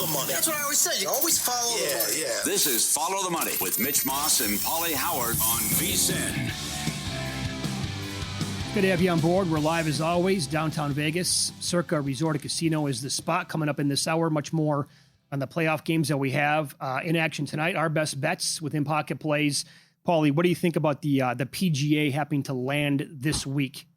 the money. That's what I always say. You always follow the money. Yeah. This is Follow the Money with Mitch Moss and Paulie Howard on VSiN. Good to have you on board. We're live as always, downtown Vegas. Circa Resort and Casino is the spot coming up in this hour. Much more on the playoff games that we have in action tonight. Our best bets within pocket plays. Paulie, what do you think about the PGA happening to land this week?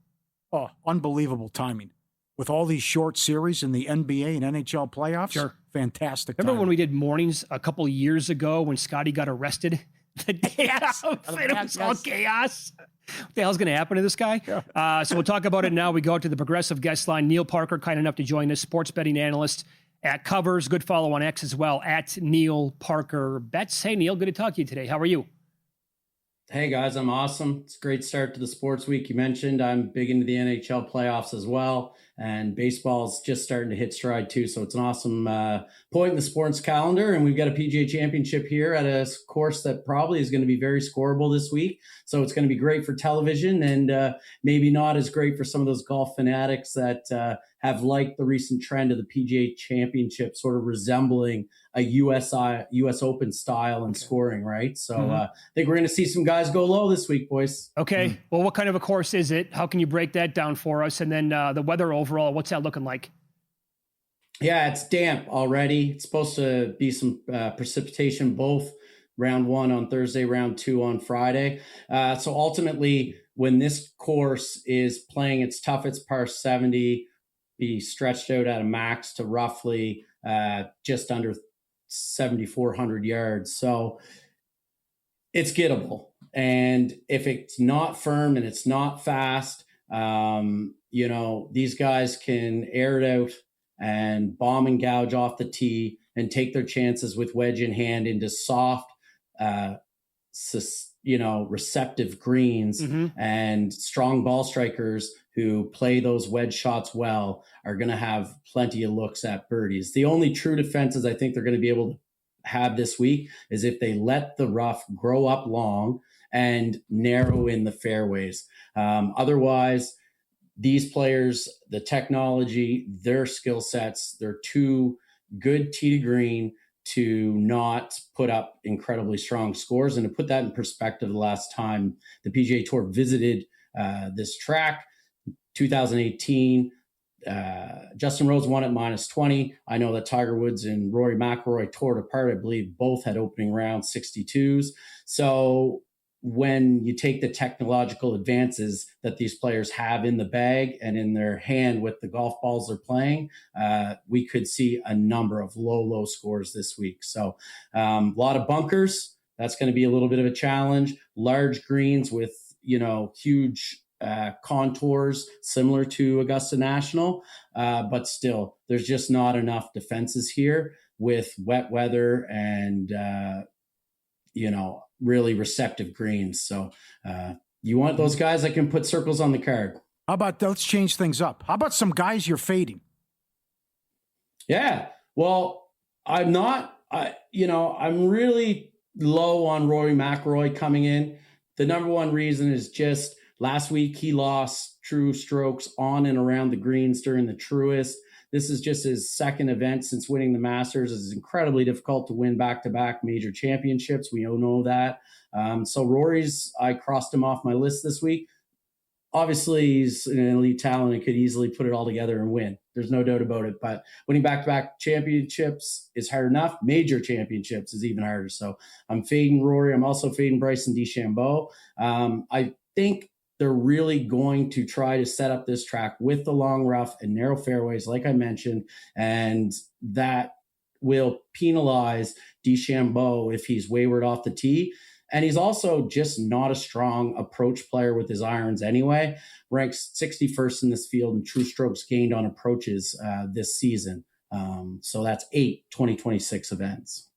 Oh, unbelievable timing. With all these short series in the NBA and NHL playoffs, Sure. Fantastic Remember timing. when we did mornings a couple of years ago when Scotty got arrested? The day out, it was all chaos. What the hell's going to happen to this guy? Yeah. So we'll talk about it now. We go out to the Progressive guest line. Neil Parker, kind enough to join us, sports betting analyst at Covers. Good follow on X as well, at Neil Parker Bets. Hey, Neil, good to talk to you today. How are you? Hey, guys, I'm awesome. It's a great start to the sports week. You mentioned I'm big into the NHL playoffs as well, and baseball's just starting to hit stride too. So it's an awesome point in the sports calendar, and we've got a PGA Championship here at a course that probably is going to be very scoreable this week. So it's going to be great for television, and maybe not as great for some of those golf fanatics that have liked the recent trend of the PGA Championship sort of resembling a US Open style and scoring, right? So I think we're going to see some guys go low this week, boys. Okay. Well, what kind of a course is it? How can you break that down for us? And then the weather overall, what's that looking like? Yeah, it's damp already. It's supposed to be some precipitation both round one on Thursday, round two on Friday. So ultimately, when this course is playing its toughest par 70, be stretched out at a max to roughly just under 7,400 yards. So it's gettable. And if it's not firm and it's not fast, these guys can air it out and bomb and gouge off the tee and take their chances with wedge in hand into soft, receptive greens, and strong ball strikers who play those wedge shots well are going to have plenty of looks at birdies. The only true defenses I think they're going to be able to have this week is if they let the rough grow up long and narrow in the fairways. Otherwise, these players, the technology, their skill sets, they're too good tee to green to not put up incredibly strong scores. And to put that in perspective, the last time the PGA Tour visited this track, 2018, Justin Rose won at -20. I know that Tiger Woods and Rory McIlroy tore it apart. I believe both had opening round 62s. So when you take the technological advances that these players have in the bag and in their hand with the golf balls they're playing, we could see a number of low scores this week. So a lot of bunkers. That's going to be a little bit of a challenge. Large greens with, huge contours similar to Augusta National. But still, there's just not enough defenses here with wet weather and, really receptive greens. So you want those guys that can put circles on the card. How about, let's change things up. How about some guys you're fading? Yeah. Well, I'm not, I'm really low on Rory McIlroy coming in. The number one reason is just last week he lost true strokes on and around the greens during the Truist. This is just his second event since winning the Masters. It's incredibly difficult to win back-to-back major championships. We all know that. So Rory's, I crossed him off my list this week. Obviously, he's an elite talent and could easily put it all together and win. There's no doubt about it. But winning back-to-back championships is hard enough. Major championships is even harder. So I'm fading Rory. I'm also fading Bryson DeChambeau. I think they're really going to try to set up this track with the long rough and narrow fairways, like I mentioned, and that will penalize DeChambeau if he's wayward off the tee. And he's also just not a strong approach player with his irons anyway. Ranks 61st in this field in true strokes gained on approaches this season. So that's 8 2026 events.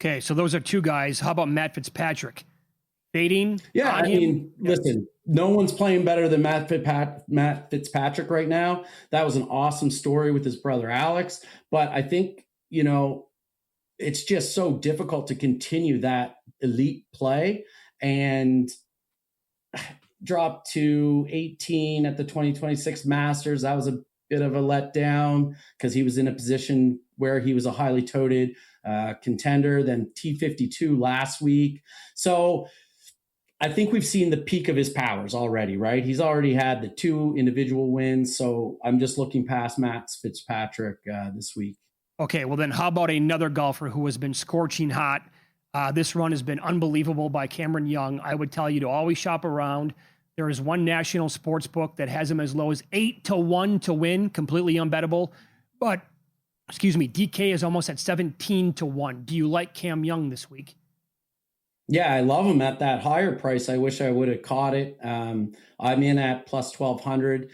Okay, so those are two guys. How about Matt Fitzpatrick? Fading? Yeah, listen, no one's playing better than Matt Fitzpatrick right now. That was an awesome story with his brother Alex. But I think, it's just so difficult to continue that elite play, and drop to 18 at the 2026 Masters. That was a bit of a letdown because he was in a position where he was a highly touted contender, then T52 last week. So I think we've seen the peak of his powers already, right? He's already had the 2 individual wins. So I'm just looking past Matt Fitzpatrick this week. Okay, well then how about another golfer who has been scorching hot? This run has been unbelievable by Cameron Young. I would tell you to always shop around. There is one national sports book that has him as low as 8-1 to win, completely unbettable. But, DK is almost at 17-1. Do you like Cam Young this week? Yeah, I love him at that higher price. I wish I would have caught it. I'm in at plus 1,200.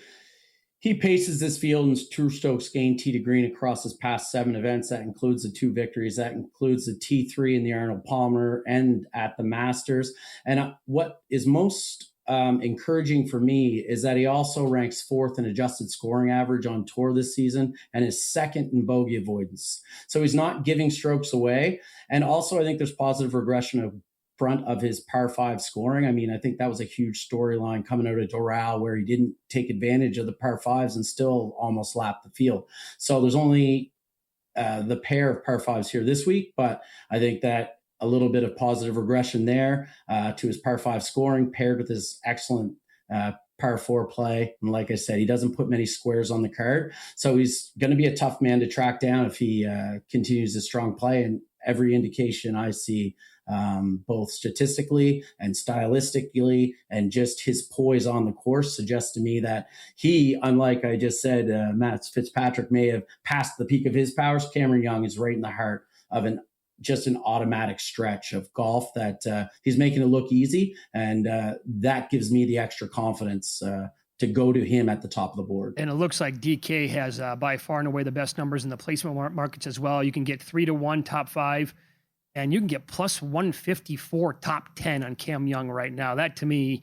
He paces this field in true strokes gained tee to green across his past 7 events. That includes the 2 victories. That includes the T3 in the Arnold Palmer and at the Masters. And what is most encouraging for me is that he also ranks 4th in adjusted scoring average on tour this season and is 2nd in bogey avoidance. So he's not giving strokes away. And also I think there's positive regression of front of his par 5 scoring. I mean, I think that was a huge storyline coming out of Doral where he didn't take advantage of the par 5s and still almost lapped the field. So there's only the pair of par 5s here this week, but I think that a little bit of positive regression there to his par 5 scoring paired with his excellent par 4 play. And like I said, he doesn't put many squares on the card. So he's going to be a tough man to track down if he continues his strong play. And every indication I see, both statistically and stylistically and just his poise on the course suggests to me that he, unlike I just said, Matt Fitzpatrick may have passed the peak of his powers. Cameron Young is right in the heart of an automatic stretch of golf that he's making it look easy. And that gives me the extra confidence to go to him at the top of the board. And it looks like DK has by far and away the best numbers in the placement markets as well. You can get 3-1 top 5. And you can get plus 154 top 10 on Cam Young right now. That to me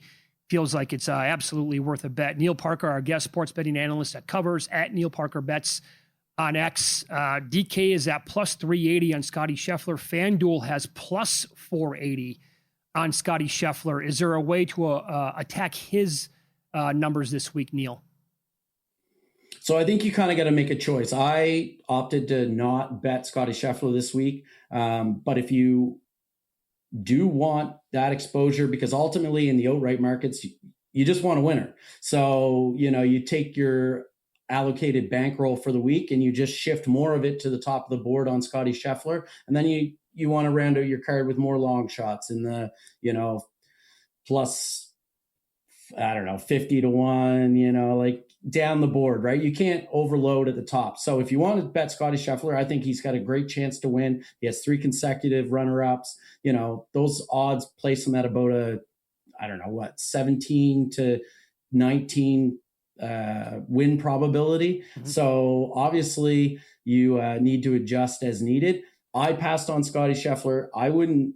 feels like it's absolutely worth a bet. Neil Parker, our guest sports betting analyst at Covers at Neil Parker Bets on X. DK is at plus 380 on Scotty Scheffler. FanDuel has plus 480 on Scotty Scheffler. Is there a way to attack his numbers this week, Neil? So I think you kind of got to make a choice. I opted to not bet Scotty Scheffler this week. But if you do want that exposure, because ultimately in the outright markets, you just want a winner. So, you take your allocated bankroll for the week and you just shift more of it to the top of the board on Scotty Scheffler. And then you want to round out your card with more long shots in the, plus, 50-1, like down the board, right? You can't overload at the top. So if you want to bet Scotty Scheffler, I think he's got a great chance to win. He has 3 consecutive runner-ups. Those odds place him at about 17 to 19 win probability. Mm-hmm. So obviously you need to adjust as needed. I passed on Scotty Scheffler. I wouldn't,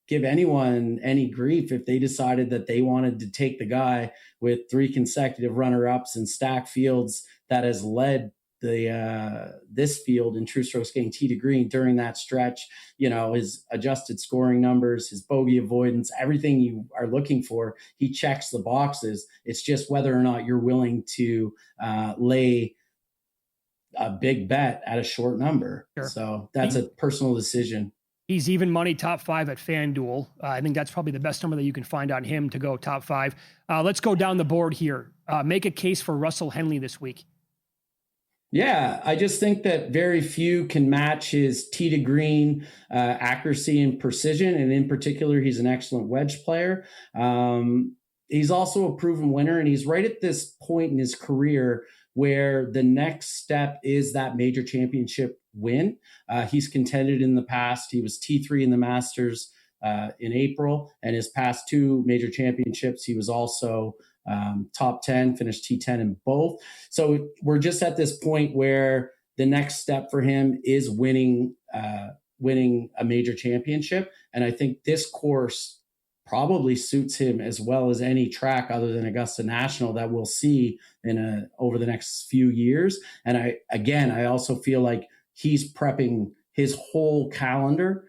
give anyone any grief if they decided that they wanted to take the guy with 3 consecutive runner-ups and stack fields that has led this field in true strokes gained tee to green during that stretch. His adjusted scoring numbers, his bogey avoidance, everything you are looking for, he checks the boxes. It's just whether or not you're willing to lay a big bet at a short number. Sure. So that's a personal decision. He's even money top 5 at FanDuel. I think that's probably the best number that you can find on him to go top 5. Let's go down the board here. Make a case for Russell Henley this week. Yeah, I just think that very few can match his tee to green accuracy and precision. And in particular, he's an excellent wedge player. He's also a proven winner. And he's right at this point in his career where the next step is that major championship win. He's contended in the past. He was T3 in the Masters in April, and his past 2 major championships, he was also top 10, finished T10 in both. So we're just at this point where the next step for him is winning a major championship. And I think this course probably suits him as well as any track other than Augusta National that we'll see over the next few years. And I also feel like he's prepping his whole calendar,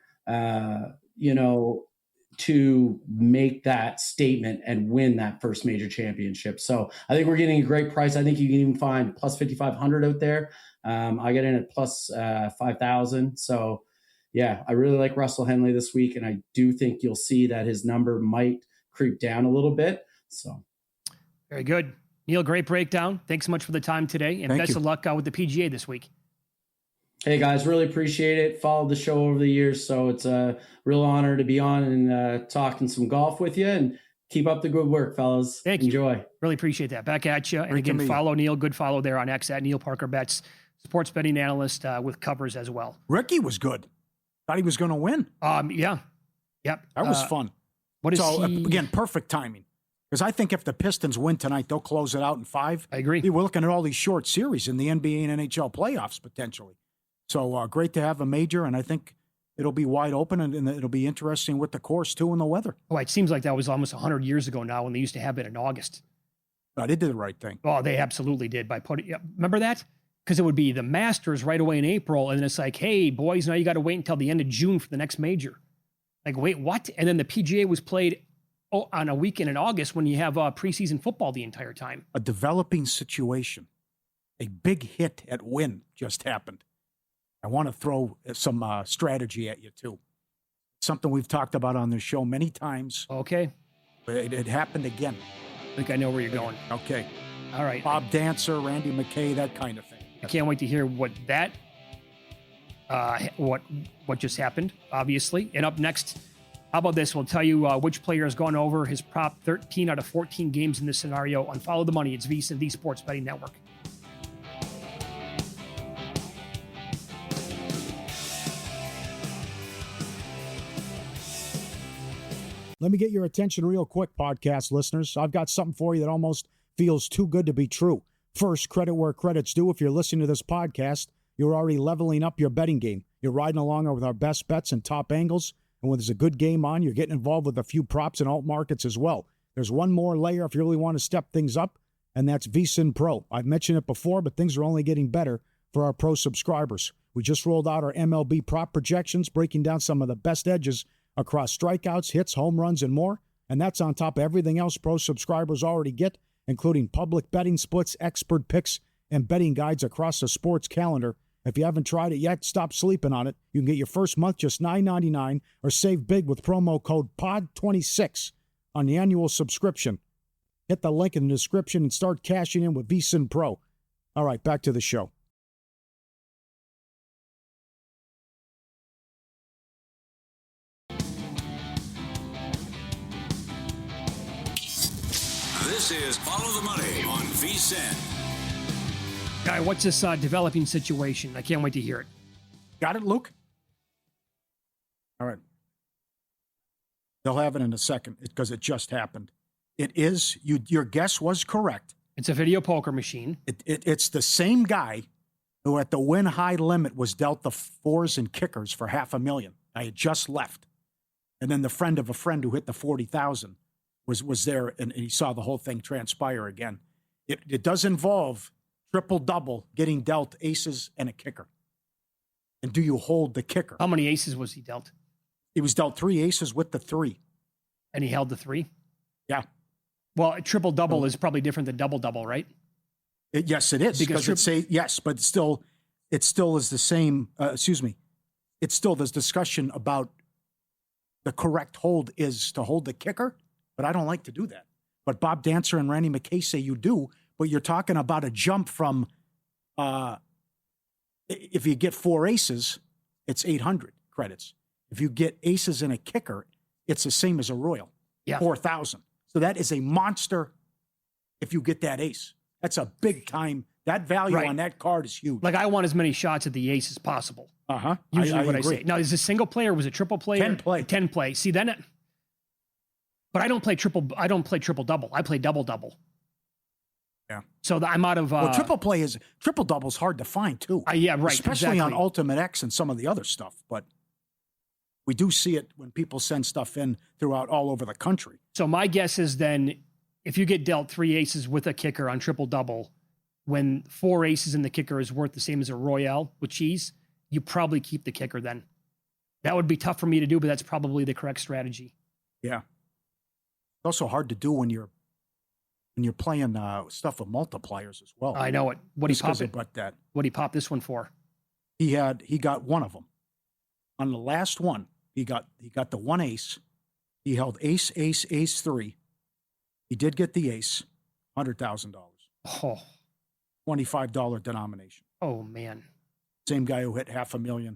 to make that statement and win that first major championship. So I think we're getting a great price. I think you can even find plus 5,500 out there. I get in at plus 5,000. So yeah, I really like Russell Henley this week. And I do think you'll see that his number might creep down a little bit. So very good. Neil, great breakdown. Thanks so much for the time today. And best of luck with the PGA this week. Hey guys, really appreciate it. Followed the show over the years, so it's a real honor to be on and talking some golf with you. And keep up the good work, fellas. Thank you. Enjoy. Really appreciate that. Back at you. And again, follow Neil. Good follow there on X at Neil Parker Bets, sports betting analyst with covers as well. Ricky was good. Thought he was going to win. Yeah. Yep. That was fun. What is so he? Again, perfect timing. Because I think if the Pistons win tonight, they'll close it out in 5. I agree. We're looking at all these short series in the NBA and NHL playoffs potentially. So great to have a major, and I think it'll be wide open, and it'll be interesting with the course, too, and the weather. Oh, it seems like that was almost 100 years ago now when they used to have it in August. They did the right thing. Oh, they absolutely did by putting – remember that? Because it would be the Masters right away in April, and then it's like, hey, boys, now you got to wait until the end of June for the next major. Like, wait, what? And then the PGA was played on a weekend in August when you have preseason football the entire time. A developing situation. A big hit at Wynn just happened. I want to throw some strategy at you, too. Something we've talked about on this show many times. Okay. But it happened again. I think I know where you're going. Okay. All right. Bob Dancer, Randy McKay, that kind of thing. I can't wait to hear what that, what just happened, obviously. And up next, how about this? We'll tell you which player has gone over his prop 13 out of 14 games in this scenario on Follow the Money. It's VSiN, the Sports Betting Network. Let me get your attention real quick, podcast listeners. I've got something for you that almost feels too good to be true. First, credit where credit's due. If you're listening to this podcast, you're already leveling up your betting game. You're riding along with our best bets and top angles. And when there's a good game on, you're getting involved with a few props and alt markets as well. There's one more layer if you really want to step things up, and that's VSiN Pro. I've mentioned it before, but things are only getting better for our pro subscribers. We just rolled out our MLB prop projections, breaking down some of the best edges across strikeouts, hits, home runs, and more. And that's on top of everything else pro subscribers already get, including public betting splits, expert picks, and betting guides across the sports calendar. If you haven't tried it yet, stop sleeping on it. You can get your first month just $9.99 or save big with promo code POD26 on the annual subscription. Hit the link in the description and start cashing in with VSiN Pro. All right, back to the show. This is Follow the Money on VSiN. Guy, what's this developing situation? I can't wait to hear it. Got it, Luke? All right. They'll have it in a second because it just happened. It is, your guess was correct. It's a video poker machine. It's the same guy who at the win high limit was dealt the 4s and kickers for $500,000. I had just left. And then the friend of a friend who hit the 40,000 was there, and he saw the whole thing transpire again. It does involve triple-double, getting dealt aces and a kicker. And do you hold the kicker? How many aces was he dealt? He was dealt 3 aces with the 3. And he held the 3? Yeah. Well, triple-double is probably different than double-double, right? Yes, it is. Because yes, but it still is the same. It's still this discussion about the correct hold is to hold the kicker, but I don't like to do that. But Bob Dancer and Randy McKay say you do, but you're talking about a jump from, if you get 4 aces, it's 800 credits. If you get aces and a kicker, it's the same as a royal, 4,000. So that is a monster if you get that ace. That's a big time. That value on that card is huge. Like I want as many shots at the ace as possible. Uh-huh. Usually what agree. I say. Now, is it single play or was it triple play? 10 play. 10 play. See, then but I don't play triple double. I play double. Yeah. So I'm out of well, triple double is hard to find too. Yeah, right. Especially on Ultimate X and some of the other stuff. But we do see it when people send stuff in throughout all over the country. So my guess is then if you get dealt 3 aces with a kicker on triple double, when 4 aces in the kicker is worth the same as a royale with cheese, you probably keep the kicker then. That would be tough for me to do, but that's probably the correct strategy. Yeah. It's also hard to do when you're playing stuff with multipliers as well. I know it. What he popped it? But that What he popped this one for? he got one of them. On the last one, he got the one ace. He held ace, ace, ace 3. He did get the ace, $100,000, Oh, $25 denomination. oh man. Same guy who hit $500,000 a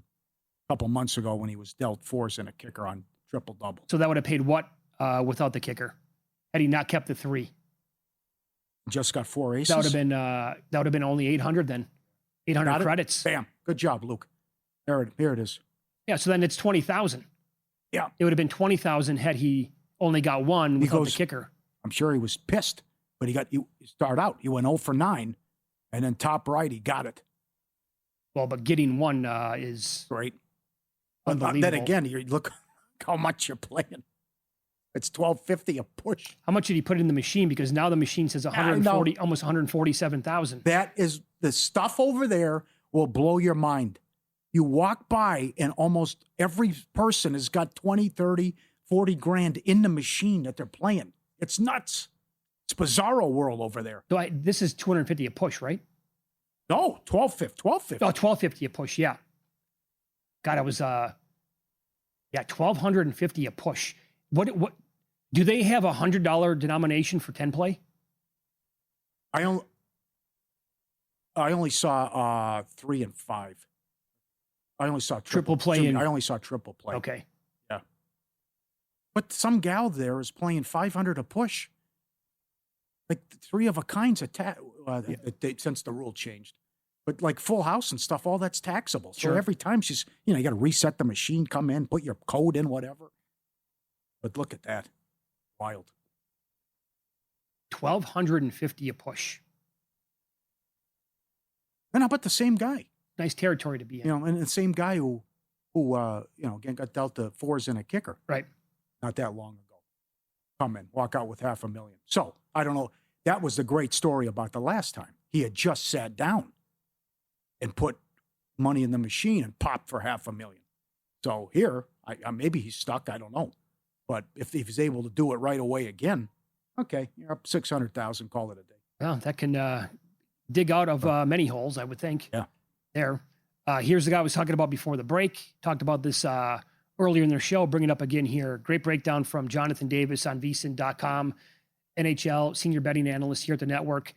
couple months ago when he was dealt 4s and a kicker on triple double. So that would have paid what without the kicker? Had he not kept the 3? Just got 4 aces. That would have been only 800 then. 800 Got it? credits. Bam. Good job, Luke. Here it is. Yeah, so then it's 20,000. Yeah. It would have been 20,000 had he only got one without the kicker. I'm sure he was pissed, but you start out. He went 0 for 9, and then top right, he got it. Well, but getting one is Great. unbelievable. Then again, you look how much you're playing. It's $12.50 a push. How much did he put in the machine? Because now the machine says 140, almost 147,000. That is the stuff over there will blow your mind. You walk by and almost every person has got 20, 30, 40 grand in the machine that they're playing. It's nuts. It's bizarro world over there. So this is 250 a push, right? No, $12.50. Oh, 1250 a push, yeah. God, I was $1,250 a push. What do they have $100 denomination for 10 play? I only saw 3 and 5. I only saw Triple play. I only saw triple play. Okay. Yeah. But some gal there is playing 500 a push. Like 3 of a kinds since the rule changed. But like Full House and stuff, all that's taxable. So Sure. every time she's, you got to reset the machine, come in, put your code in, whatever. But look at that. Wild. 1,250 a push. And how about the same guy? Nice territory to be in. And the same guy who again got dealt the 4s and a kicker. Right. Not that long ago. Come in, walk out with $500,000. So I don't know. That was the great story about the last time. He had just sat down and put money in the machine and popped for $500,000. So here, maybe he's stuck. I don't know. But if he's able to do it right away again, okay, you're up 600,000. Call it a day. Well, that can dig out of many holes, I would think. Yeah. There. Here's the guy I was talking about before the break. Talked about this earlier in their show. Bring it up again here. Great breakdown from Jonathan Davis on vsin.com. NHL senior betting analyst here at the network.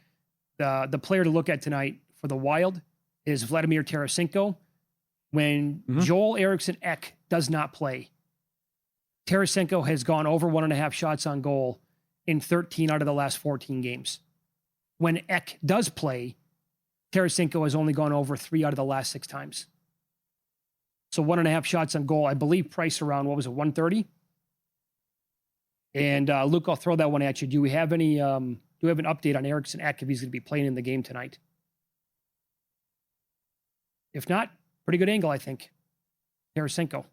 The player to look at tonight for the Wild is Vladimir Tarasenko. When Joel Eriksson Ek does not play, Tarasenko has gone over 1.5 shots on goal in 13 out of the last 14 games. When Ek does play, Tarasenko has only gone over 3 out of the last 6 times. So 1.5 shots on goal, I believe price around, 130? And Luke, I'll throw that one at you. Do we have any, do we have an update on Eriksson Ek if he's going to be playing in the game tonight? If not, pretty good angle, I think. Tarasenko.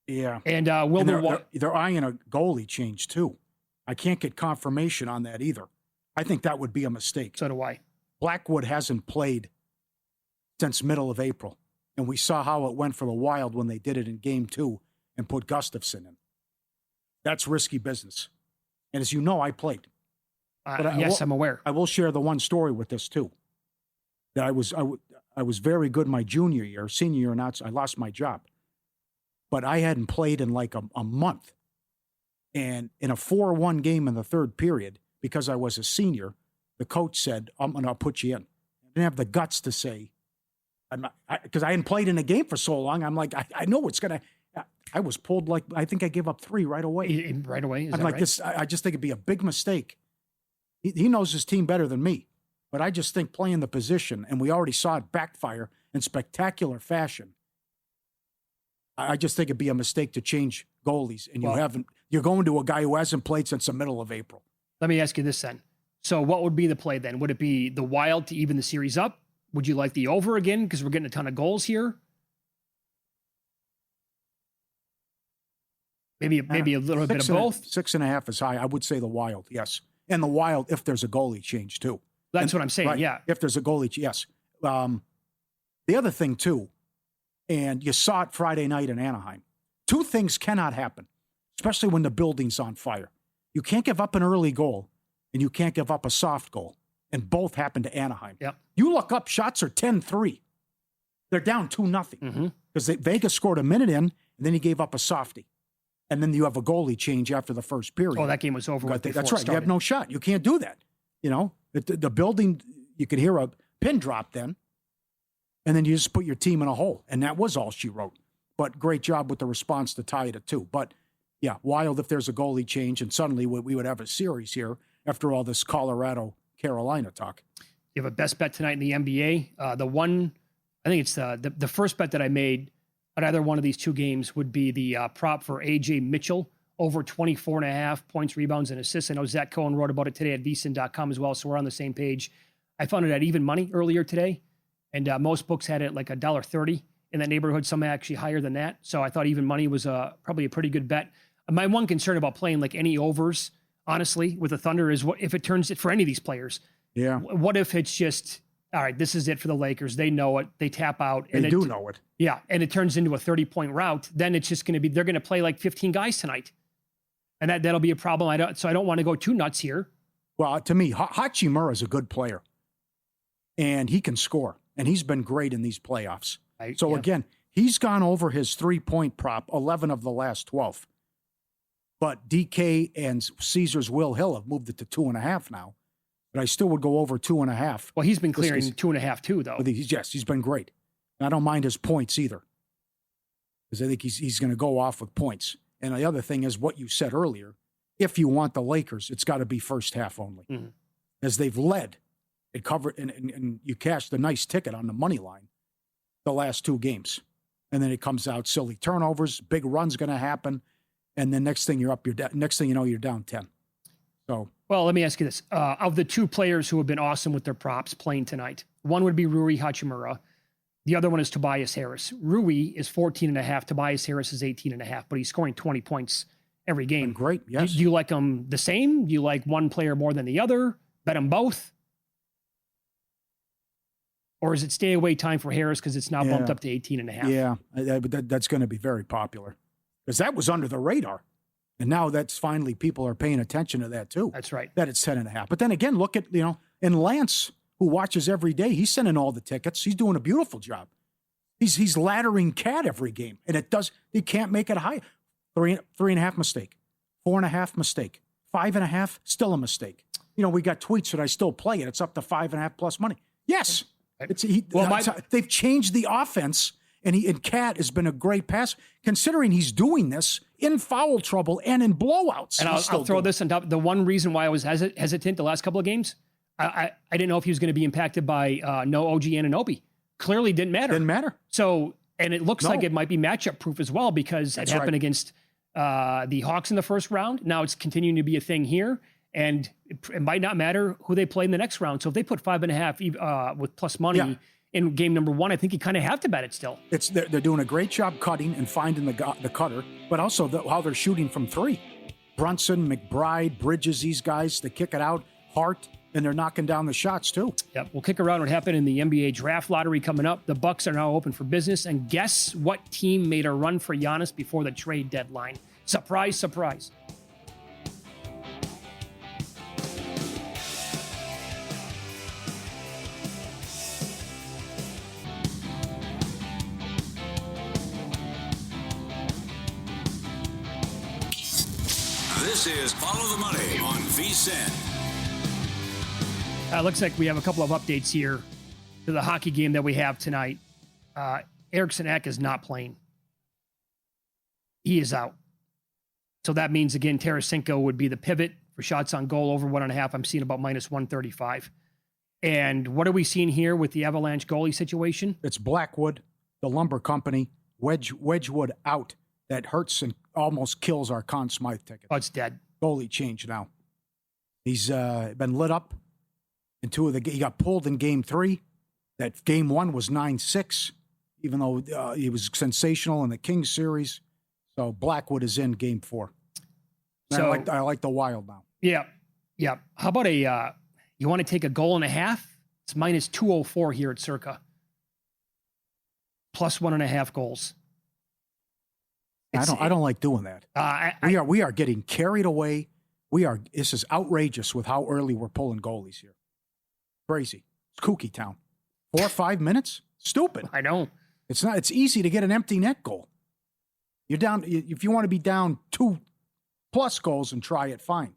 Yeah. And they're eyeing a goalie change too. I can't get confirmation on that either. I think that would be a mistake. So do I. Blackwood hasn't played since middle of April. And we saw how it went for the Wild when they did it in game 2 and put Gustafsson in. That's risky business. And as you know, I played. Yes, I'm aware. I will share the one story with this too. That I was very good my junior year. Senior year, not. I lost my job. But I hadn't played in like a month. And in a 4-1 game in the third period, because I was a senior, the coach said, I'm going to put you in. I didn't have the guts to say, because I hadn't played in a game for so long. I'm like, I know it's going to, I was pulled like, I think I gave up 3 right away. Right away? I'm like, right? I just think it'd be a big mistake. He knows his team better than me. But I just think playing the position, and we already saw it backfire in spectacular fashion. I just think it'd be a mistake to change goalies, and you're going to a guy who hasn't played since the middle of April. Let me ask you this then. So what would be the play then? Would it be the Wild to even the series up? Would you like the over again because we're getting a ton of goals here? Maybe a little bit of both? 6.5 is high. I would say the Wild, yes. And the Wild if there's a goalie change too. That's what I'm saying, right, yeah. If there's a goalie, yes. The other thing too, and you saw it Friday night in Anaheim, two things cannot happen, especially when the building's on fire. You can't give up an early goal, and you can't give up a soft goal. And both happened to Anaheim. Yep. You look up, shots are 10-3. They're down 2-0 because Vegas scored a minute in, and then he gave up a softie. And then you have a goalie change after the first period. Oh, that game was over. That's right. You have no shot. You can't do that. You know, the building, you could hear a pin drop then, and then you just put your team in a hole. And that was all she wrote. But great job with the response to tie it at 2. But, yeah, wild if there's a goalie change, and suddenly we would have a series here after all this Colorado-Carolina talk. You have a best bet tonight in the NBA. The one, I think it's the first bet that I made on either one of these two games would be the prop for A.J. Mitchell over 24.5 points, rebounds, and assists. I know Zach Cohen wrote about it today at vsin.com as well, so we're on the same page. I found it at even money earlier today, and most books had it like $1.30 in that neighborhood, some actually higher than that. So I thought even money was probably a pretty good bet. My one concern about playing like any overs, honestly, with the Thunder is what if it turns it for any of these players. Yeah. What if it's just, all right, this is it for the Lakers. They know it. They tap out. And they do know it. Yeah. And it turns into a 30-point rout. Then it's just going to be, they're going to play like 15 guys tonight. And that'll be a problem. I don't want to go too nuts here. Well, to me, Hachimura is a good player. And he can score. And he's been great in these playoffs. Again, he's gone over his 3-point prop 11 of the last 12. But DK and Caesars Will Hill have moved it to 2.5 now. But I still would go over 2.5. Well, he's been clearing 2.5 too, though. He's been great. And I don't mind his points either. Because I think he's going to go off with points. And the other thing is what you said earlier. If you want the Lakers, it's got to be first half only. Mm-hmm. As they've led, it covered, and you cashed a nice ticket on the money line the last 2 games. And then it comes out silly turnovers, big run's going to happen. And then next thing you know, you're down 10. So, well, let me ask you this. Of the 2 players who have been awesome with their props playing tonight, one would be Rui Hachimura. The other one is Tobias Harris. Rui is 14.5. Tobias Harris is 18.5, but he's scoring 20 points every game. Great, yes. Do you like them the same? Do you like one player more than the other? Bet them both? Or is it stay away time for Harris because it's now bumped up to 18.5? Yeah, but that's going to be very popular because that was under the radar. And now that's finally people are paying attention to that too. That's right. That it's 10.5. But then again, look at, and Lance, who watches every day, he's sending all the tickets. He's doing a beautiful job. He's laddering Cat every game. And he can't make it high. 3.5 mistake. 4.5 mistake. 5.5, still a mistake. We got tweets that I still play it. It's up to 5.5 plus money. Yes. They've changed the offense, and Cat has been a great passer, considering he's doing this in foul trouble and in blowouts. And I'll throw this on top. The one reason why I was hesitant the last couple of games, I didn't know if he was going to be impacted by no OG Anunoby. Clearly didn't matter. Didn't matter. So, and it looks like it might be matchup proof as well because it happened against the Hawks in the first round. Now it's continuing to be a thing here. And it might not matter who they play in the next round. So if they put 5.5 with plus money in game number 1, I think you kind of have to bet it still. They're doing a great job cutting and finding the cutter, but also how they're shooting from 3. Brunson, McBride, Bridges, these guys, they kick it out, Hart, and they're knocking down the shots too. Yep, we'll kick around what happened in the NBA draft lottery coming up. The Bucks are now open for business. And guess what team made a run for Giannis before the trade deadline? Surprise, surprise. This is Follow the Money on VSiN. Looks like we have a couple of updates here to the hockey game that we have tonight. Eriksson Ek is not playing. He is out. So that means, again, Tarasenko would be the pivot for shots on goal over 1.5. I'm seeing about minus 135. And what are we seeing here with the Avalanche goalie situation? It's Blackwood, the lumber company, Wedgwood out. That hurts and almost kills our Conn Smythe ticket. Oh, it's dead. Goalie change now. He's been lit up in 2 of the. He got pulled in game 3. That game 1 was 9-6, even though he was sensational in the Kings series. So Blackwood is in game 4. So I like the Wild now. Yeah. How about you want to take a goal and a half? It's minus 204 here at Circa. Plus 1.5 goals. I don't like doing that. We are getting carried away. This is outrageous with how early we're pulling goalies here. Crazy. It's kooky town. 4 or 5 minutes? Stupid. I know. It's not. It's easy to get an empty net goal. You're down. If you want to be down 2+ goals and try it, fine.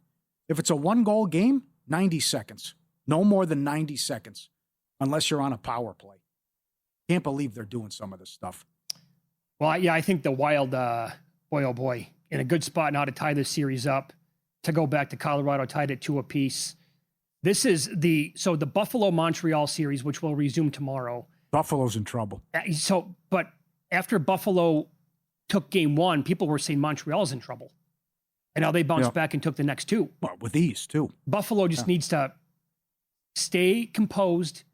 If it's a 1-goal game, 90 seconds. No more than 90 seconds, unless you're on a power play. Can't believe they're doing some of this stuff. Well, yeah, I think the Wild, boy, oh boy, in a good spot now to tie this series up, to go back to Colorado, tied it 2 apiece. This is the Buffalo-Montreal series, which will resume tomorrow. Buffalo's in trouble. But after Buffalo took game 1, people were saying Montreal's in trouble. And now they bounced back and took the next 2. Well, with ease, too. Buffalo just needs to stay composed,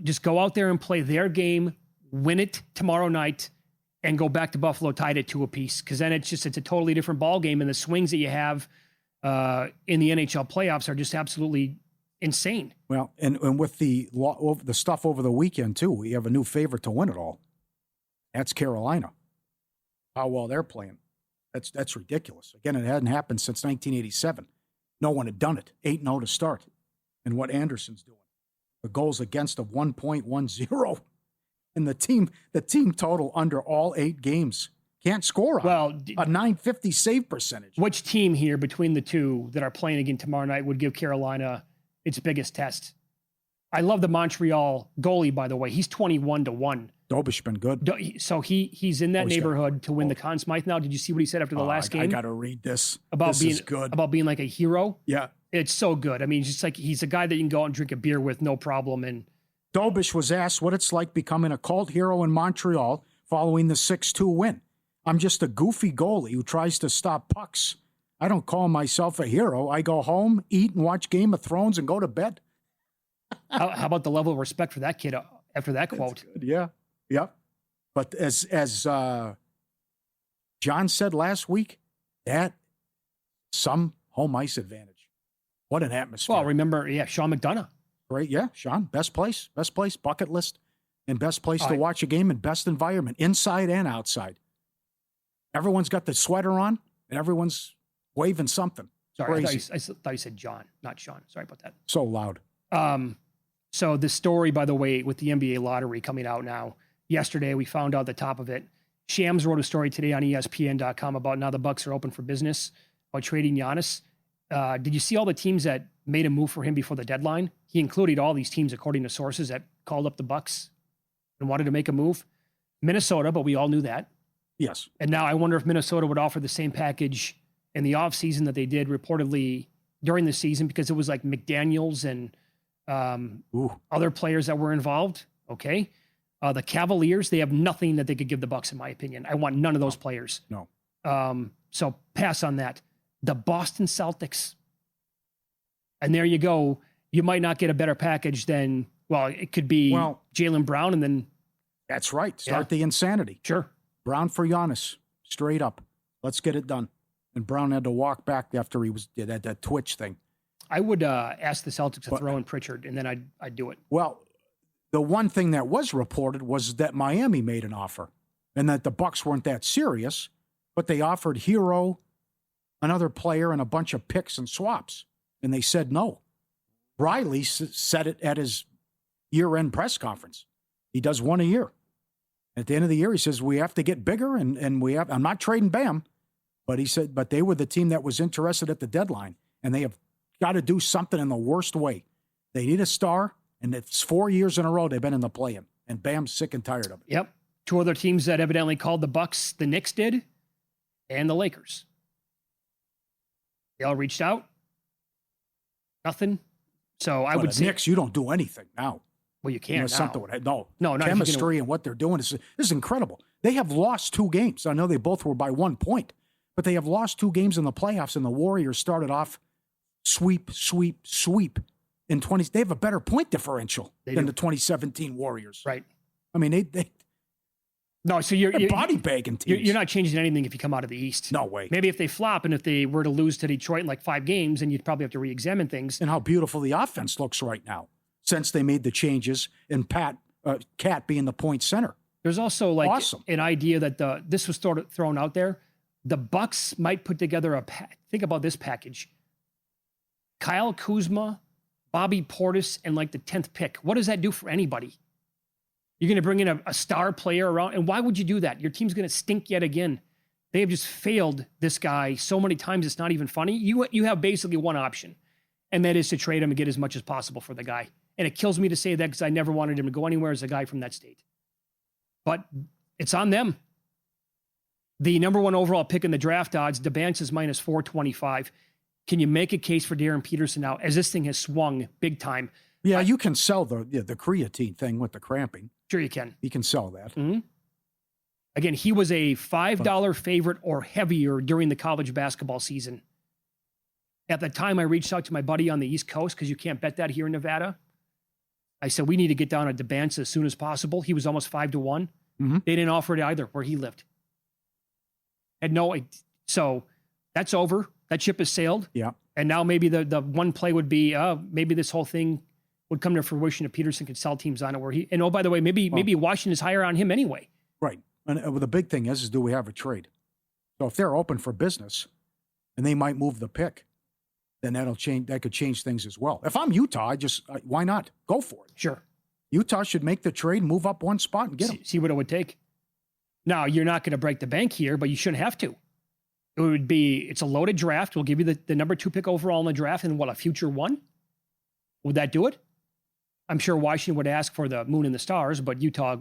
just go out there and play their game, win it tomorrow night, and go back to Buffalo tied at 2 apiece. Because then it's a totally different ball game, and the swings that you have in the NHL playoffs are just absolutely insane. Well, and with the stuff over the weekend, too, we have a new favorite to win it all. That's Carolina. How well they're playing. That's ridiculous. Again, it hadn't happened since 1987. No one had done it. 8-0 to start. And what Anderson's doing. The goals against of 1.10. And the team total under all 8 games. Can't score on a .950 save percentage. Which team here between the two that are playing again tomorrow night would give Carolina its biggest test? I love the Montreal goalie, by the way. He's 21-1. Dobish been good. So he's in that neighborhood to win the Conn Smythe now. Did you see what he said after the last game? I got to read this. This is good. About being like a hero. Yeah. It's so good. I mean, just like he's a guy that you can go out and drink a beer with, no problem. And Dobish was asked what it's like becoming a cult hero in Montreal following the 6-2 win. I'm just a goofy goalie who tries to stop pucks. I don't call myself a hero. I go home, eat, and watch Game of Thrones and go to bed. How about the level of respect for that kid after that quote? Yeah. Yep. But as John said last week, that some home ice advantage. What an atmosphere. Well, remember, Sean McDonough. Great. Yeah, Sean, best place, bucket list, and best place to watch a game and best environment, inside and outside. Everyone's got the sweater on and everyone's waving something. Sorry, I thought you said John, not Sean. Sorry about that. So loud. So the story, by the way, with the NBA lottery coming out now, yesterday we found out the top of it. Shams wrote a story today on ESPN.com about now the Bucks are open for business about trading Giannis. Did you see all the teams that made a move for him before the deadline? He included all these teams, according to sources, that called up the Bucks and wanted to make a move. Minnesota, but we all knew that. Yes. And now I wonder if Minnesota would offer the same package in the offseason that they did reportedly during the season, because it was like McDaniels and other players that were involved. Okay. The Cavaliers, they have nothing that they could give the Bucks, in my opinion. I want none of those players. No. So pass on that. The Boston Celtics. And there you go. You might not get a better package than, it could be Jaylen Brown, and then. That's right. Start the insanity. Sure. Brown for Giannis. Straight up. Let's get it done. And Brown had to walk back after he did that Twitch thing. I would ask the Celtics to throw in Pritchard, and then I'd do it. Well, the one thing that was reported was that Miami made an offer and that the Bucks weren't that serious, but they offered Hero, another player, and a bunch of picks and swaps. And they said no. Riley said it at his year-end press conference. He does one a year. At the end of the year, he says, we have to get bigger, and I'm not trading Bam. But he said, but they were the team that was interested at the deadline, and they have got to do something in the worst way. They need a star, and it's 4 years in a row they've been in the play-in, and Bam's sick and tired of it. Yep. 2 other teams that evidently called the Bucks, the Knicks did, and the Lakers. They all reached out. Nothing. So I would say Knicks, you don't do anything now. Well, you can't. No, chemistry and what they're doing is incredible. They have lost 2 games. I know they both were by 1 point, but they have lost 2 games in the playoffs, and the Warriors started off sweep in 20. They have a better point differential than the 2017 Warriors. Right. I mean, they no. So you're body bagging teams. You're not changing anything if you come out of the East. No way. Maybe if they flop, and if they were to lose to Detroit in like 5 games, then you'd probably have to re-examine things. And how beautiful the offense looks right now since they made the changes, and Cat being the point center. There's also like Awesome. an idea that this was thrown out there. The Bucks might put together think about this package. Kyle Kuzma, Bobby Portis, and like the 10th pick. What does that do for anybody? You're going to bring in a star player around. And why would you do that? Your team's going to stink yet again. They have just failed this guy so many times, it's not even funny. You have basically one option, and that is to trade him and get as much as possible for the guy. And it kills me to say that because I never wanted him to go anywhere as a guy from that state. But it's on them. The number 1 overall pick in the draft odds, Debance is minus 425. Can you make a case for Darren Peterson now as this thing has swung big time? Yeah, you can sell the creatine thing with the cramping. Sure you can. You can sell that. Mm-hmm. Again, he was a $5 favorite or heavier during the college basketball season. At the time, I reached out to my buddy on the East Coast because you can't bet that here in Nevada. I said, we need to get down at Debance as soon as possible. He was almost 5-1. Mm-hmm. They didn't offer it either where he lived. So that's over. That ship has sailed. Yeah. And now maybe the one play would be maybe this whole thing would come to fruition if Peterson could sell teams on it where he, and oh, by the way, maybe Washington is higher on him anyway. Right. And the big thing is do we have a trade? So if they're open for business and they might move the pick, then that could change things as well. If I'm Utah, why not? Go for it. Sure. Utah should make the trade, move up one spot and get him. See what it would take. Now, you're not going to break the bank here, but you shouldn't have to. It's a loaded draft. We'll give you the number 2 pick overall in the draft and a future 1? Would that do it? I'm sure Washington would ask for the moon and the stars, but Utah,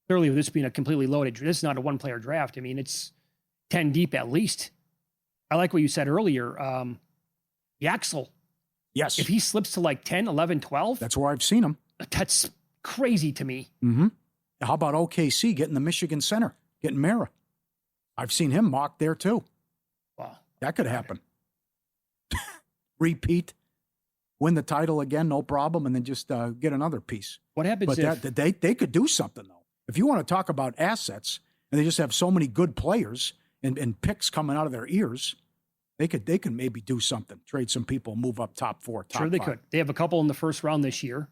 clearly with this being a completely loaded, this is not a 1-player draft. I mean, it's 10 deep at least. I like what you said earlier. Yaxel. Yes. If he slips to like 10, 11, 12. That's where I've seen him. That's crazy to me. Mm-hmm. How about OKC getting the Michigan center, getting Mara? I've seen him mocked there too. Wow. That could happen. Repeat, win the title again, no problem, and then just get another piece. What happens But they could do something, though. If you want to talk about assets, and they just have so many good players and picks coming out of their ears, they could maybe do something, trade some people, move up top 4, top 5. Sure they could. They have a couple in the first round this year.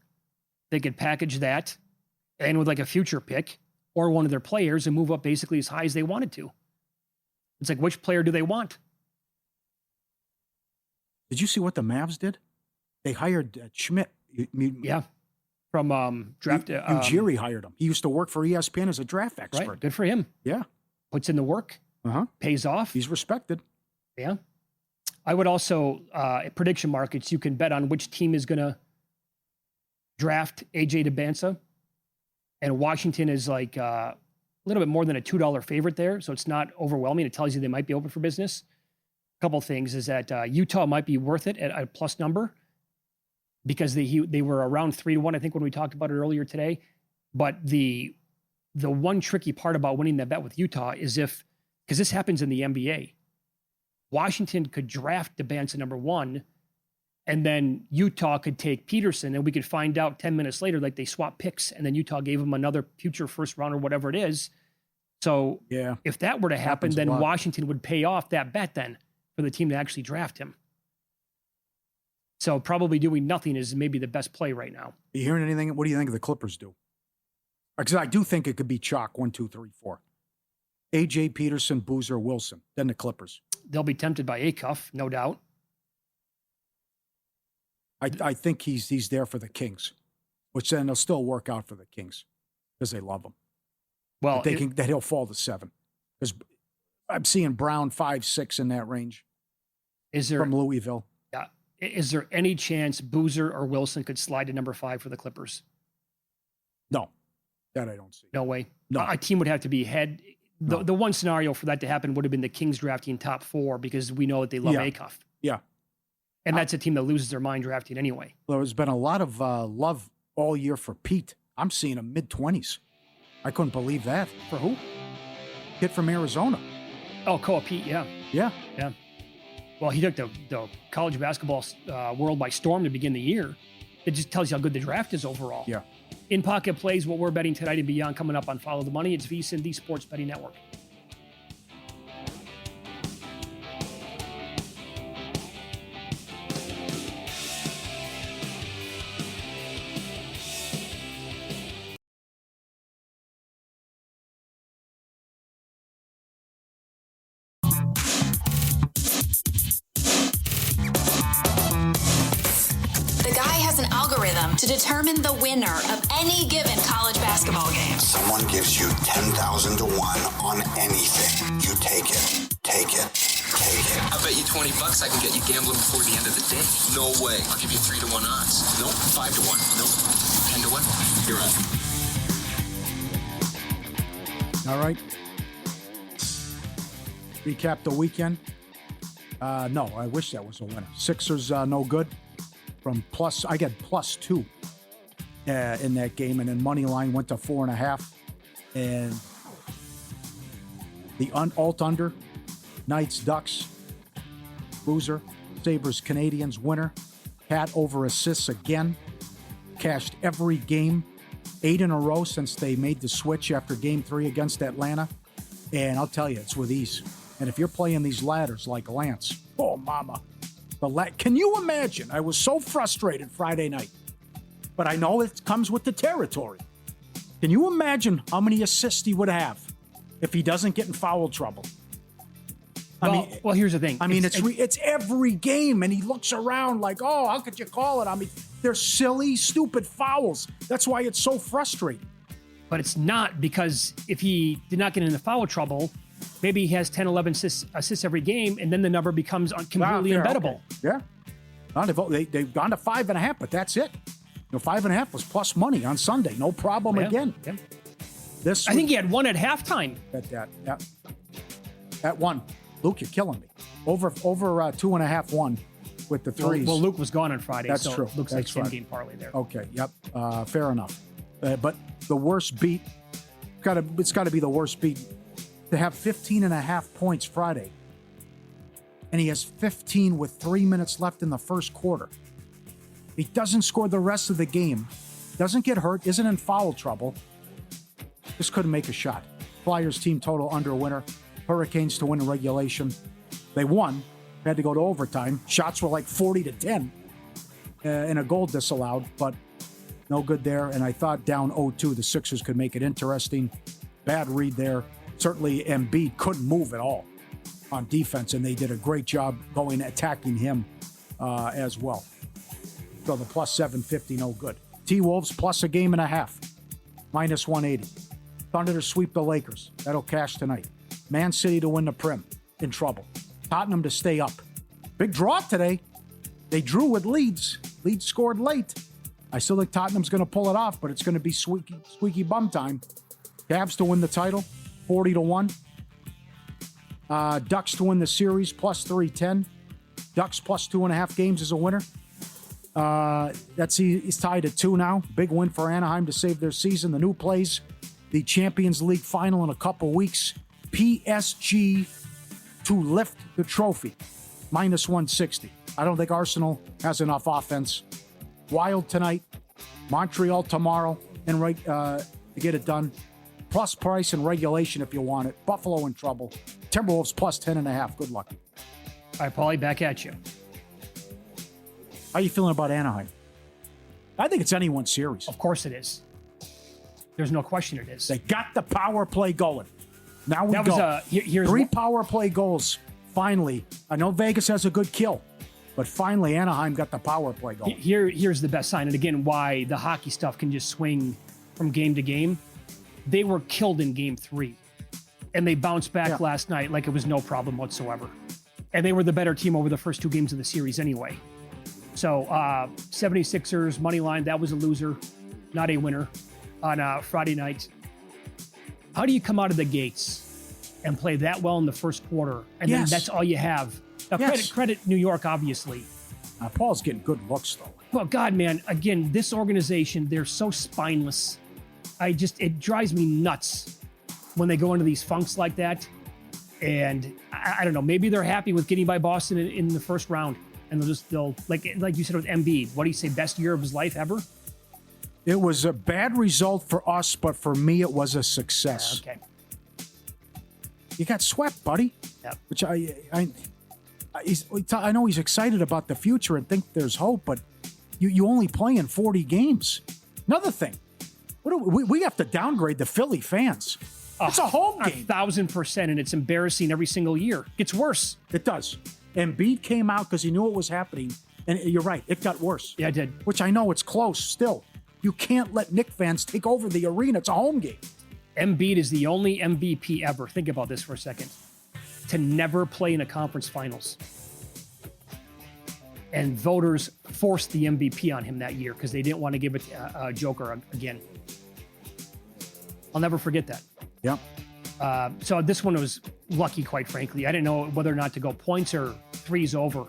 They could package that and with like a future pick or one of their players and move up basically as high as they wanted to. It's like, which player do they want? Did you see what the Mavs did? They hired Schmidt. Yeah. From draft. Ujiri hired him. He used to work for ESPN as a draft expert. Right. Good for him. Yeah. Puts in the work. Pays off. He's respected. Yeah. I would also, at prediction markets, you can bet on which team is going to draft AJ Debance. And Washington is like a little bit more than a $2 favorite there. So it's not overwhelming. It tells you they might be open for business. A couple of things is that Utah might be worth it at a plus number because they were around 3-1, I think, when we talked about it earlier today. But the one tricky part about winning that bet with Utah is because this happens in the NBA, Washington could draft Debance number 1, and then Utah could take Peterson, and we could find out 10 minutes later, like they swap picks, and then Utah gave him another future first round or whatever it is. So if that were to happen, then Washington would pay off that bet then for the team to actually draft him. So probably doing nothing is maybe the best play right now. You hearing anything? What do you think the Clippers do? Because I do think it could be chalk 1, 2, 3, 4. AJ Peterson, Boozer, Wilson, then the Clippers. They'll be tempted by Acuff, no doubt. I think he's there for the Kings, which then they'll still work out for the Kings because they love him. Well, that he'll fall to 7 because I'm seeing Brown 5, 6 in that range. From Louisville? Yeah. Is there any chance Boozer or Wilson could slide to number 5 for the Clippers? No, that I don't see. No way. No, a team would have to be ahead. The one scenario for that to happen would have been the Kings drafting top 4 because we know that they love Acuff. Yeah. And that's a team that loses their mind drafting anyway. Well, there's been a lot of love all year for Pete. I'm seeing him mid-20s. I couldn't believe that. For who? Kid from Arizona. Oh, Koa Pete, yeah. Yeah. Yeah. Well, he took the college basketball world by storm to begin the year. It just tells you how good the draft is overall. Yeah. In Pocket Plays, what we're betting tonight and beyond coming up on Follow the Money. It's VSiN, the Sports Betting Network. to determine the winner of any given college basketball game. Someone gives you 10,000 to 1 on anything. You take it. Take it. Take it. I bet you $20 I can get you gambling before the end of the day. No way. I'll give you 3 to 1 odds. Nope. 5 to 1. Nope. 10 to 1. You're on. All right. Recap the weekend. No, I wish that was a winner. Sixers, no good. I got +2 in that game, and then money line went to 4.5. And the alt under, Knights, Ducks, loser. Sabres, Canadians, winner. Pat over assists again. Cashed every game. 8 in a row since they made the switch after Game 3 against Atlanta. And I'll tell you, it's with ease. And if you're playing these ladders like Lance, oh, mama. Can you imagine? I was so frustrated Friday night. But I know it comes with the territory. Can you imagine how many assists he would have if he doesn't get in foul trouble? Well, here's the thing. I mean, it's every game, and he looks around like, oh, how could you call it? I mean, they're silly, stupid fouls. That's why it's so frustrating. But it's not, because if he did not get into foul trouble, maybe he has 10, 11 assists every game, and then the number becomes completely unbettable. Okay. Yeah. They've gone to 5.5, but that's it. 5.5 was plus money on Sunday. No problem again. Yeah. I think he had 1 at halftime. Yeah. At 1. Luke, you're killing me. Over 2.5 1 with the threes. Well, Luke was gone on Friday. That's so true. Looks That's like right. 10-game parlay there. Okay. Yep. Fair enough. But the worst beat, it's got to be the worst beat to have 15.5 points Friday. And he has 15 with 3 minutes left in the first quarter. He doesn't score the rest of the game, doesn't get hurt, isn't in foul trouble. Just couldn't make a shot. Flyers team total under winner. Hurricanes to win in regulation. They won. Had to go to overtime. Shots were like 40-10 and a goal disallowed, but no good there. And I thought down 0-2, the Sixers could make it interesting. Bad read there. Certainly Embiid couldn't move at all on defense, and they did a great job attacking him as well. So the plus 750, no good. T-Wolves plus a game and a half, minus 180. Thunder to sweep the Lakers. That'll cash tonight. Man City to win the Prim, in trouble. Tottenham to stay up. Big draw today. They drew with Leeds. Leeds scored late. I still think Tottenham's going to pull it off, but it's going to be squeaky bum time. Cavs to win the title, 40-1. Ducks to win the series, plus 310. Ducks plus 2.5 games as a winner. He's tied at 2 now. Big win for Anaheim to save their season. The new plays, the Champions League final in a couple weeks. PSG to lift the trophy, minus 160. I don't think Arsenal has enough offense. Wild tonight, Montreal tomorrow, and to get it done. Plus price and regulation if you want it. Buffalo in trouble. Timberwolves plus 10.5. Good luck. All right, Paulie, back at you. How are you feeling about Anaheim? I think it's anyone's series. Of course it is. There's no question it is. They got the power play going. Now we that go. Was, here's 3 power play goals. Finally. I know Vegas has a good kill, but finally Anaheim got the power play going. Here's the best sign. And again, why the hockey stuff can just swing from game to game. They were killed in game 3, and they bounced back last night like it was no problem whatsoever. And they were the better team over the first 2 games of the series anyway. So 76ers, money line, that was a loser, not a winner on Friday night. How do you come out of the gates and play that well in the first quarter, and then that's all you have? Now, credit New York, obviously. Paul's getting good looks, though. Well, God, man, again, this organization, they're so spineless. It drives me nuts when they go into these funks like that. And I don't know, maybe they're happy with getting by Boston in the first round. And they'll like you said with Embiid, what do you say, best year of his life ever? It was a bad result for us, but for me, it was a success. Okay. You got swept, buddy. Yeah. Which I know he's excited about the future and think there's hope, but you only play in 40 games. Another thing, we have to downgrade the Philly fans. It's a home game. 1,000%, and it's embarrassing every single year. It's worse. It does. Embiid came out because he knew what was happening And you're right, it got worse. Yeah, it did. Which I know it's close still. You can't let Knick fans take over the arena. It's a home game. Embiid is the only MVP ever, think about this for a second, to never play in a conference finals. And voters forced the MVP on him that year because they didn't want to give it to Joker again. I'll never forget that. Yeah. So this one was lucky, quite frankly. I didn't know whether or not to go points or threes over.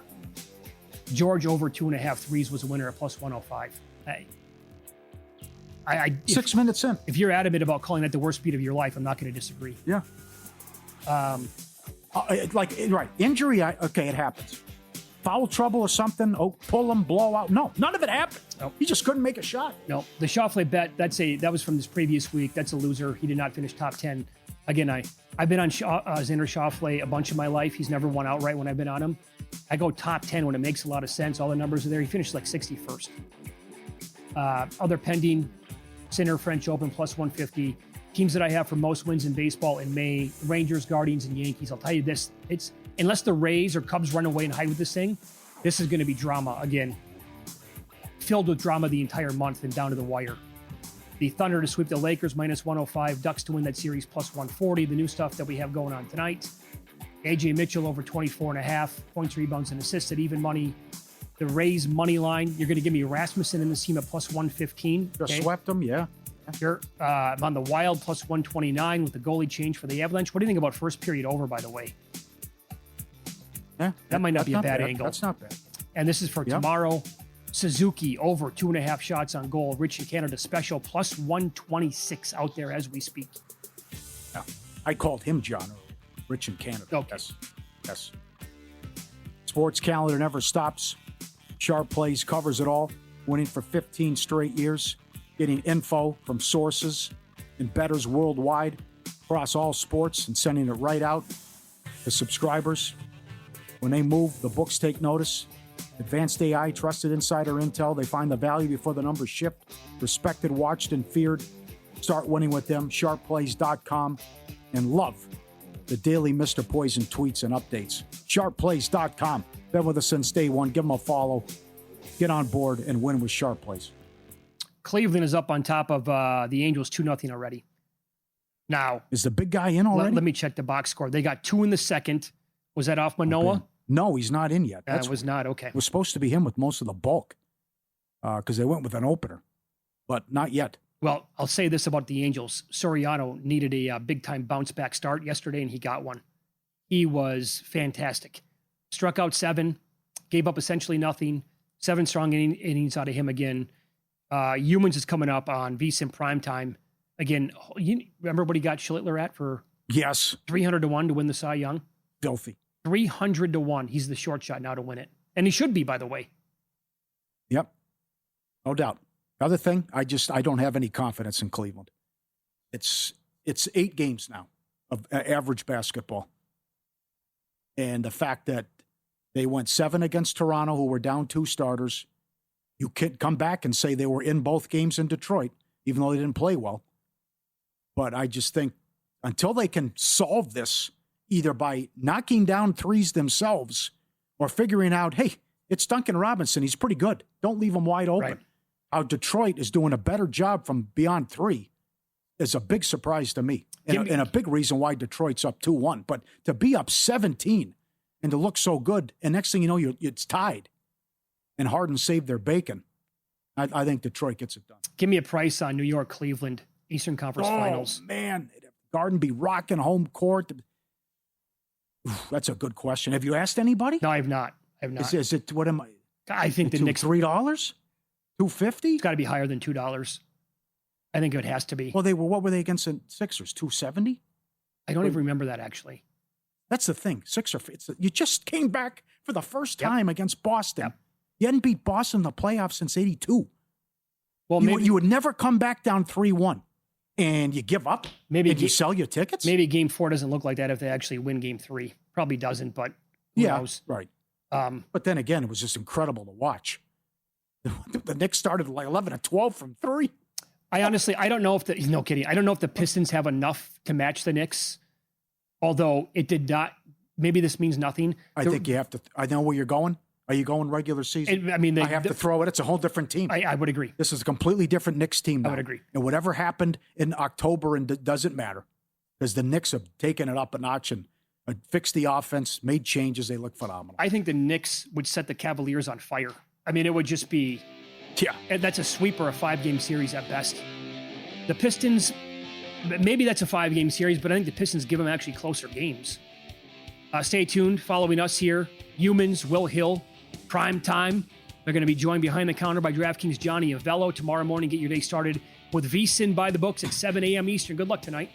George over 2.5 threes was a winner at plus 105. I 6 minutes in. If you're adamant about calling that the worst beat of your life, I'm not going to disagree. Yeah. Right. Injury, okay, it happens. Foul trouble or something, pull him, blow out. No, none of it happened. Nope. He just couldn't make a shot. No, the Schauffele bet, that was from this previous week. That's a loser. He did not finish top 10. Again, I've been on Xander Schauffele a bunch of my life. He's never won outright when I've been on him. I go top 10 when it makes a lot of sense. All the numbers are there. He finished like 61st. Other pending, Sinner French Open plus 150. Teams that I have for most wins in baseball in May, Rangers, Guardians, and Yankees. I'll tell you this, it's unless the Rays or Cubs run away and hide with this thing, this is going to be drama again. Filled with drama the entire month and down to the wire. The Thunder to sweep the Lakers minus 105, Ducks to win that series plus 140. The new stuff that we have going on tonight. AJ Mitchell over 24.5 points, rebounds, and assists at even money. The Rays money line, you're going to give me Rasmussen and the team at plus 115. Just swept them, yeah. Sure. I'm on the Wild plus 129 with the goalie change for the Avalanche. What do you think about first period over, by the way? Yeah, that might not be a bad angle. That's not bad. And this is for tomorrow. Suzuki over 2.5 shots on goal. Rich in Canada special plus 126 out there as we speak. Yeah. I called him John. Rich in Canada. Okay. Yes. Sports calendar never stops. Sharp Plays covers it all. Winning for 15 straight years. Getting info from sources and bettors worldwide across all sports and sending it right out to subscribers. When they move, the books take notice. Advanced AI, trusted insider intel. They find the value before the numbers shift. Respected, watched, and feared. Start winning with them. SharpPlays.com. And love the daily Mr. Poison tweets and updates. SharpPlays.com. Been with us since day one. Give them a follow. Get on board and win with Sharp Plays. Cleveland is up on top of the Angels 2-0 already. Now, is the big guy in already? Let me check the box score. They got 2 in the second. Was that off Manoah? Okay. No, he's not in yet. That was not. Okay. It was supposed to be him with most of the bulk because they went with an opener, but not yet. Well, I'll say this about the Angels. Soriano needed a big-time bounce-back start yesterday, and he got one. He was fantastic. Struck out 7, gave up essentially nothing. 7 strong innings out of him again. Humans is coming up on VSiN primetime. Again, you remember what he got Schlittler at for? Yes. 300-1 to win the Cy Young? Filthy. 300-1. He's the short shot now to win it. And he should be, by the way. Yep. No doubt. Other thing, I don't have any confidence in Cleveland. It's 8 games now of average basketball. And the fact that they went 7 against Toronto, who were down 2 starters. You can't come back and say they were in both games in Detroit, even though they didn't play well. But I just think until they can solve this, either by knocking down threes themselves or figuring out, hey, it's Duncan Robinson. He's pretty good. Don't leave him wide open. Right. How Detroit is doing a better job from beyond 3 is a big surprise to me. And a big reason why Detroit's up 2-1. But to be up 17 and to look so good, and next thing you know, it's tied. And Harden saved their bacon. I think Detroit gets it done. Give me a price on New York, Cleveland, Eastern Conference Finals. Oh, man. Garden be rocking home court. Oof, that's a good question. Have you asked anybody? No, I have not. Is it, what am I? I think the Knicks. $3? $2.50? It's got to be higher than $2. I think it has to be. Well, what were they against the Sixers? $2.70? I don't even remember that, actually. That's the thing. You just came back for the first time against Boston. Yep. You hadn't beat Boston in the playoffs since 82. Well, you would never come back down 3-1 and you give up. Maybe you sell your tickets. Maybe Game 4 doesn't look like that if they actually win Game 3. Probably doesn't, but who knows? Right. But then again, it was just incredible to watch. The Knicks started like 11-12 from 3. I don't know if no kidding. I don't know if the Pistons have enough to match the Knicks. Although it did not. Maybe this means nothing. I think you have to. I know where you're going. Are you going regular season? I mean, I have to throw it. It's a whole different team. I would agree. This is a completely different Knicks team now. I would agree. And whatever happened in October and doesn't matter because the Knicks have taken it up a notch and fixed the offense, made changes. They look phenomenal. I think the Knicks would set the Cavaliers on fire. I mean, it would just be, and that's a sweep or a 5-game series at best. The Pistons, maybe that's a 5-game series, but I think the Pistons give them actually closer games. Stay tuned. Following us here, Humans, Will Hill, Prime Time. They're going to be joined behind the counter by DraftKings Johnny Avello. Tomorrow morning, get your day started with VSiN by the books at 7 a.m. Eastern. Good luck tonight.